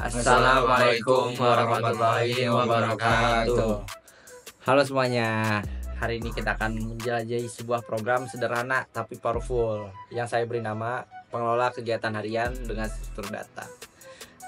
Assalamualaikum warahmatullahi wabarakatuh. Halo semuanya, hari ini kita akan menjelajahi sebuah program sederhana tapi powerful yang saya beri nama Pengelola Kegiatan Harian dengan Struktur Data.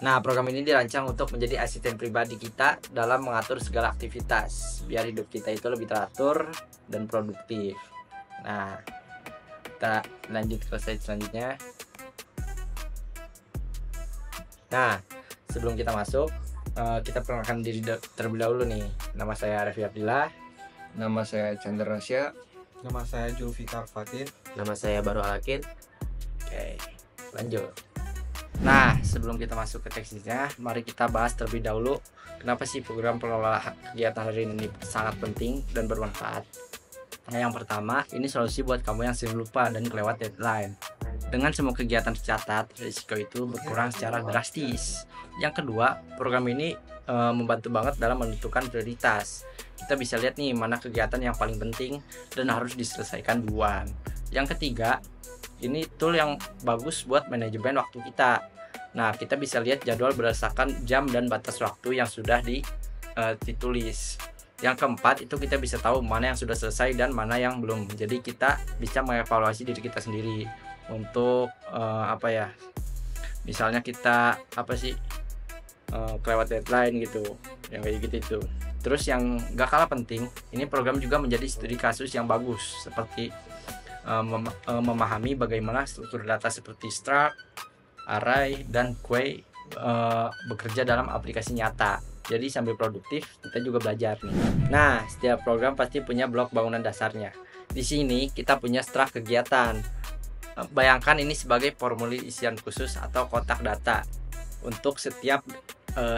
Nah, program ini dirancang untuk menjadi asisten pribadi kita dalam mengatur segala aktivitas biar hidup kita itu lebih teratur dan produktif. Nah, kita lanjut ke slide selanjutnya. Nah, sebelum kita masuk, kita perkenalkan diri terlebih dahulu nih. Nama saya Revi Abdillah. Nama saya Chandra Rasya. Nama saya Julfikar Fatin. Nama saya Baru Alakin. Oke, lanjut. Nah, sebelum kita masuk ke teksnya, mari kita bahas terlebih dahulu kenapa sih program pengelola kegiatan harian ini sangat penting dan bermanfaat. Nah, yang pertama, ini solusi buat kamu yang sering lupa dan kelewat deadline. Dengan semua kegiatan tercatat, risiko itu berkurang secara drastis. Yang kedua, program ini membantu banget dalam menentukan prioritas. Kita bisa lihat nih mana kegiatan yang paling penting dan harus diselesaikan duluan. Yang ketiga, ini tool yang bagus buat manajemen waktu kita. Nah, kita bisa lihat jadwal berdasarkan jam dan batas waktu yang sudah ditulis. Yang keempat, itu kita bisa tahu mana yang sudah selesai dan mana yang belum. Jadi kita bisa mengevaluasi diri kita sendiri untuk misalnya kita kelewat deadline gitu, yang kayak gitu itu. Terus yang gak kalah penting, ini program juga menjadi studi kasus yang bagus seperti memahami bagaimana struktur data seperti struct, array, dan query bekerja dalam aplikasi nyata. Jadi sambil produktif kita juga belajar nih. Nah, setiap program pasti punya blok bangunan dasarnya. Di sini kita punya struct kegiatan. Bayangkan ini sebagai formulir isian khusus atau kotak data untuk setiap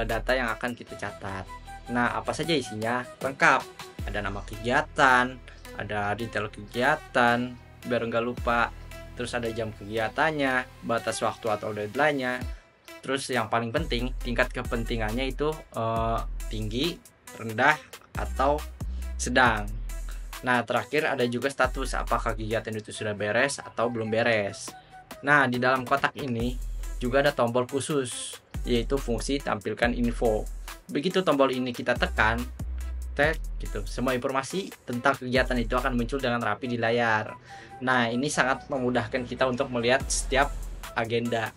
data yang akan kita catat. Nah, apa saja isinya? Lengkap. Ada nama kegiatan, ada detail kegiatan, biar nggak lupa. Terus ada jam kegiatannya, batas waktu atau deadline-nya. Terus yang paling penting, tingkat kepentingannya itu tinggi, rendah, atau sedang. Nah, terakhir ada juga status, apakah kegiatan itu sudah beres atau belum beres. Nah, di dalam kotak ini juga ada tombol khusus, yaitu fungsi tampilkan info. Begitu tombol ini kita tekan, gitu, semua informasi tentang kegiatan itu akan muncul dengan rapi di layar. Nah, ini sangat memudahkan kita untuk melihat setiap agenda.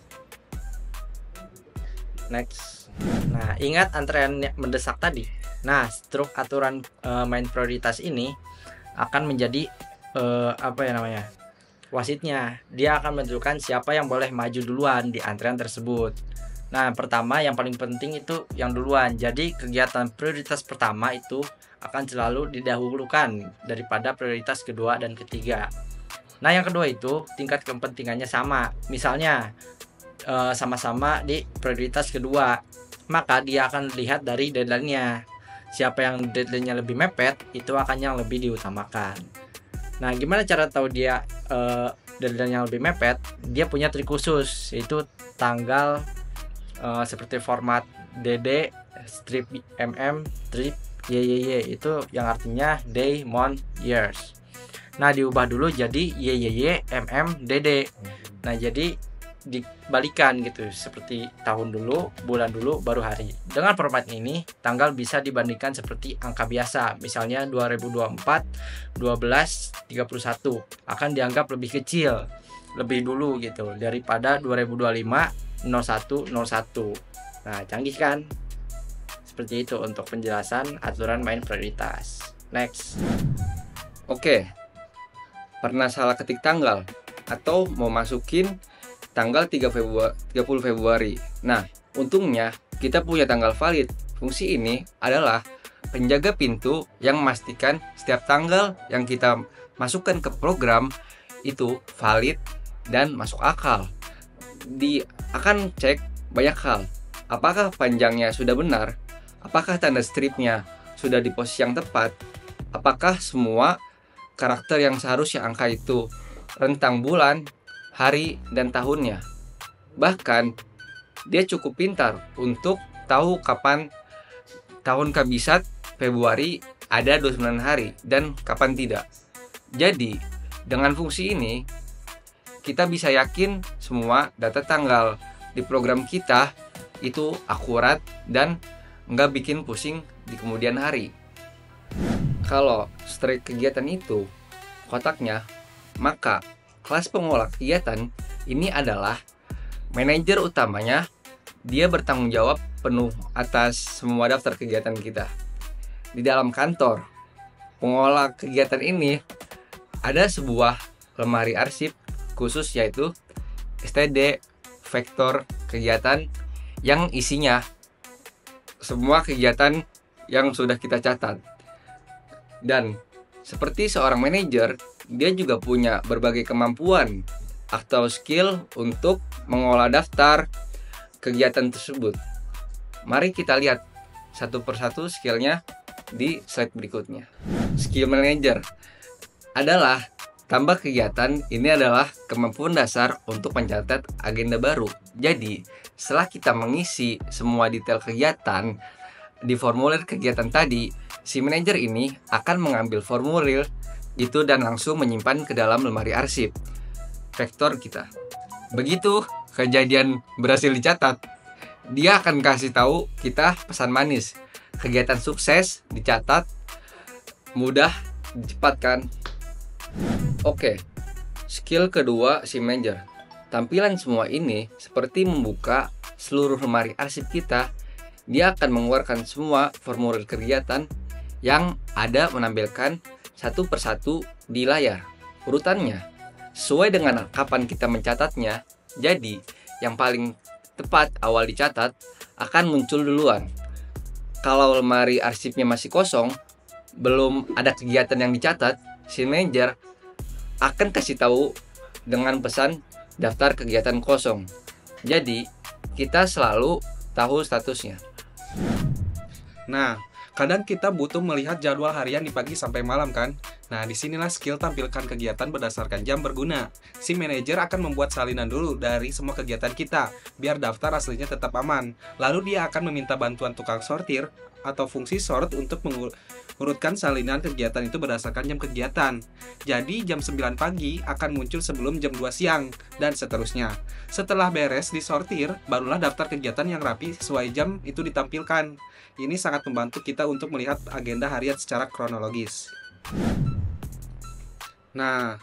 Next. Nah, ingat antrean mendesak tadi. Nah, struk aturan main prioritas ini akan menjadi wasitnya. Dia akan menentukan siapa yang boleh maju duluan di antrean tersebut. Nah, pertama yang paling penting itu yang duluan. Jadi kegiatan prioritas pertama itu akan selalu didahulukan daripada prioritas kedua dan ketiga. Nah, yang kedua itu tingkat kepentingannya sama. Misalnya sama-sama di prioritas kedua, maka dia akan lihat dari deadline-nya. Siapa yang deadline-nya lebih mepet, itu akan yang lebih diutamakan. Nah, gimana cara tahu dia deadline yang lebih mepet? Dia punya trik khusus, yaitu tanggal seperti format DD, strip MM, strip YYY. Itu yang artinya day, month, years. Nah, diubah dulu jadi YYY, MM, DD. Nah, jadi dibalikan gitu, seperti tahun dulu, bulan dulu, baru hari. Dengan format ini, tanggal bisa dibandingkan seperti angka biasa. Misalnya 2024, 12, 31 akan dianggap lebih kecil, lebih dulu gitu, daripada 2025, 01, 01. Nah, canggih kan? Seperti itu untuk penjelasan aturan main prioritas. Next. Oke. Pernah salah ketik tanggal atau mau masukin tanggal 30 Februari. Nah, untungnya kita punya tanggal valid. Fungsi ini adalah penjaga pintu yang memastikan setiap tanggal yang kita masukkan ke program itu valid dan masuk akal. Akan cek banyak hal. Apakah panjangnya sudah benar? Apakah tanda stripnya sudah di posisi yang tepat? Apakah semua karakter yang seharusnya angka itu rentang bulan, hari, dan tahunnya. Bahkan, dia cukup pintar untuk tahu kapan tahun kabisat Februari ada 29 hari dan kapan tidak. Jadi, dengan fungsi ini, kita bisa yakin semua data tanggal di program kita itu akurat dan nggak bikin pusing di kemudian hari. Kalau strike kegiatan itu kotaknya, maka kelas pengolah kegiatan ini adalah manajer utamanya. Dia bertanggung jawab penuh atas semua daftar kegiatan kita. Di dalam kantor pengolah kegiatan ini ada sebuah lemari arsip khusus, yaitu STD vektor kegiatan, yang isinya semua kegiatan yang sudah kita catat. Dan seperti seorang manajer, dia juga punya berbagai kemampuan atau skill untuk mengolah daftar kegiatan tersebut. Mari kita lihat satu persatu skillnya di slide berikutnya. Skill manager adalah tambah kegiatan. Ini adalah kemampuan dasar untuk mencatat agenda baru. Jadi, setelah kita mengisi semua detail kegiatan di formulir kegiatan tadi, si manajer ini akan mengambil formulir itu dan langsung menyimpan ke dalam lemari arsip vektor kita. Begitu kejadian berhasil dicatat, dia akan kasih tahu kita pesan manis. Kegiatan sukses dicatat, mudah dicepatkan. Oke, skill kedua si manajer. Tampilan semua ini seperti membuka seluruh lemari arsip kita. Dia akan mengeluarkan semua formulir kegiatan yang ada, menampilkan satu persatu di layar urutannya sesuai dengan kapan kita mencatatnya. Jadi yang paling tepat awal dicatat akan muncul duluan. Kalau lemari arsipnya masih kosong, belum ada kegiatan yang dicatat, si manajer akan kasih tahu dengan pesan daftar kegiatan kosong. Jadi kita selalu tahu statusnya. Nah, kadang kita butuh melihat jadwal harian di pagi sampai malam kan? Nah, disinilah skill tampilkan kegiatan berdasarkan jam berguna. Si manajer akan membuat salinan dulu dari semua kegiatan kita, biar daftar aslinya tetap aman. Lalu dia akan meminta bantuan tukang sortir atau fungsi sort untuk mengurutkan salinan kegiatan itu berdasarkan jam kegiatan. Jadi jam 9 pagi akan muncul sebelum jam 2 siang, dan seterusnya. Setelah beres disortir, barulah daftar kegiatan yang rapi sesuai jam itu ditampilkan. Ini sangat membantu kita untuk melihat agenda harian secara kronologis. Nah,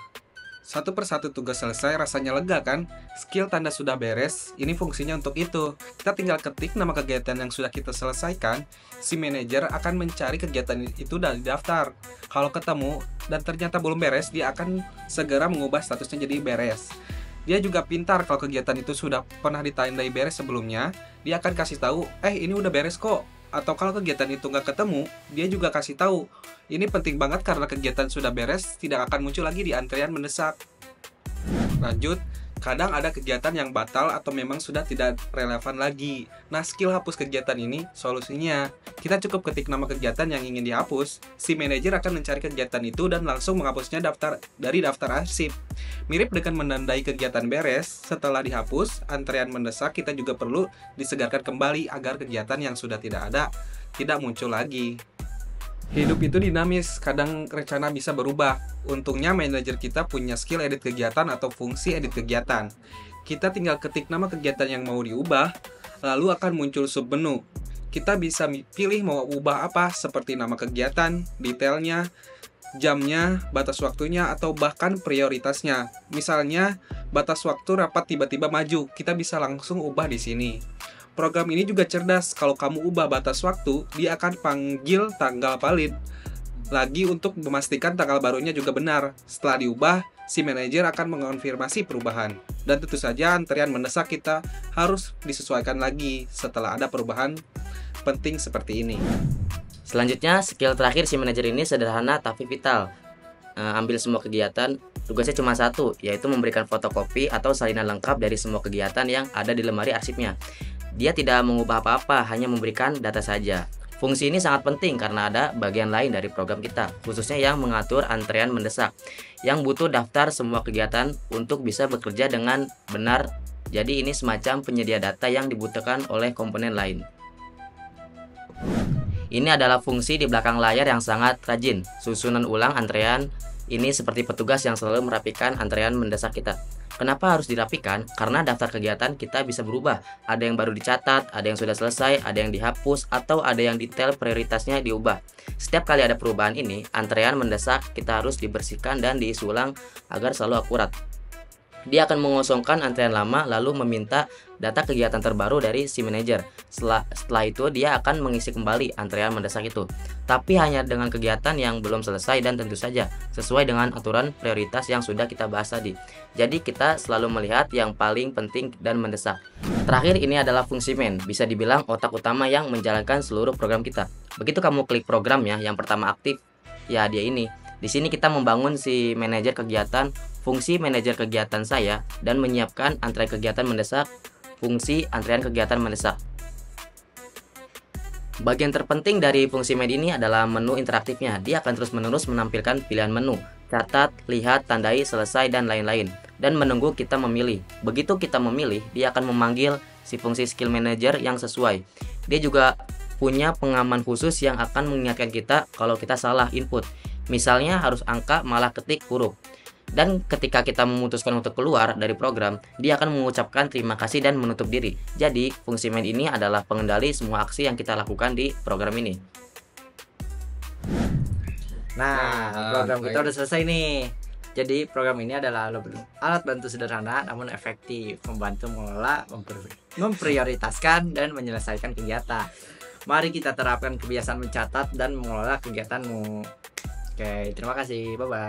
satu persatu tugas selesai, rasanya lega kan? Skill tanda sudah beres, ini fungsinya untuk itu. Kita tinggal ketik nama kegiatan yang sudah kita selesaikan. Si manajer akan mencari kegiatan itu dari daftar. Kalau ketemu dan ternyata belum beres, dia akan segera mengubah statusnya jadi beres. Dia juga pintar, kalau kegiatan itu sudah pernah ditandai beres sebelumnya, dia akan kasih tahu, ini udah beres kok. Atau kalau kegiatan itu nggak ketemu, dia juga kasih tahu. Ini penting banget karena kegiatan sudah beres, tidak akan muncul lagi di antrian mendesak. Lanjut, kadang ada kegiatan yang batal atau memang sudah tidak relevan lagi. Nah, skill hapus kegiatan ini solusinya. Kita cukup ketik nama kegiatan yang ingin dihapus. Si manajer akan mencari kegiatan itu dan langsung menghapusnya dari daftar arsip. Mirip dengan menandai kegiatan beres, setelah dihapus, antrean mendesak kita juga perlu disegarkan kembali agar kegiatan yang sudah tidak ada tidak muncul lagi. Hidup itu dinamis, kadang rencana bisa berubah. Untungnya manajer kita punya skill edit kegiatan atau fungsi edit kegiatan. Kita tinggal ketik nama kegiatan yang mau diubah, lalu akan muncul submenu. Kita bisa pilih mau ubah apa, seperti nama kegiatan, detailnya, jamnya, batas waktunya, atau bahkan prioritasnya. Misalnya, batas waktu rapat tiba-tiba maju, kita bisa langsung ubah di sini. Program ini juga cerdas, kalau kamu ubah batas waktu, dia akan panggil tanggal valid lagi untuk memastikan tanggal barunya juga benar. Setelah diubah, si manajer akan mengonfirmasi perubahan. Dan tentu saja antrian mendesak kita harus disesuaikan lagi setelah ada perubahan penting seperti ini. Selanjutnya, skill terakhir si manajer ini sederhana tapi vital. Ambil semua kegiatan, tugasnya cuma satu, yaitu memberikan fotokopi atau salinan lengkap dari semua kegiatan yang ada di lemari arsipnya. Dia tidak mengubah apa-apa, hanya memberikan data saja. Fungsi ini sangat penting karena ada bagian lain dari program kita, khususnya yang mengatur antrean mendesak, yang butuh daftar semua kegiatan untuk bisa bekerja dengan benar. Jadi ini semacam penyedia data yang dibutuhkan oleh komponen lain. Ini adalah fungsi di belakang layar yang sangat rajin. Susunan ulang antrean ini seperti petugas yang selalu merapikan antrean mendesak kita. Kenapa harus dirapikan? Karena daftar kegiatan kita bisa berubah. Ada yang baru dicatat, ada yang sudah selesai, ada yang dihapus, atau ada yang detail prioritasnya diubah. Setiap kali ada perubahan ini, antrean mendesak kita harus dibersihkan dan diisi ulang agar selalu akurat. Dia akan mengosongkan antrean lama lalu meminta data kegiatan terbaru dari si manajer. Setelah itu dia akan mengisi kembali antrean mendesak itu. Tapi hanya dengan kegiatan yang belum selesai dan tentu saja sesuai dengan aturan prioritas yang sudah kita bahas tadi. Jadi kita selalu melihat yang paling penting dan mendesak. Terakhir ini adalah fungsi main, bisa dibilang otak utama yang menjalankan seluruh program kita. Begitu kamu klik programnya, yang pertama aktif, ya dia ini. Di sini kita membangun si manajer kegiatan, fungsi manajer kegiatan saya, dan menyiapkan antrean kegiatan mendesak, fungsi antrean kegiatan mendesak. Bagian terpenting dari fungsi main ini adalah menu interaktifnya. Dia akan terus-menerus menampilkan pilihan menu, catat, lihat, tandai, selesai, dan lain-lain, dan menunggu kita memilih. Begitu kita memilih, dia akan memanggil si fungsi skill manager yang sesuai. Dia juga punya pengaman khusus yang akan mengingatkan kita kalau kita salah input. Misalnya harus angka malah ketik huruf. Dan ketika kita memutuskan untuk keluar dari program, dia akan mengucapkan terima kasih dan menutup diri. Jadi, fungsi main ini adalah pengendali semua aksi yang kita lakukan di program ini. Nah, program kita udah selesai nih. Jadi program ini adalah alat bantu sederhana namun efektif, membantu mengelola, memprioritaskan, dan menyelesaikan kegiatan. Mari kita terapkan kebiasaan mencatat dan mengelola kegiatanmu. Oke, terima kasih. Bye-bye.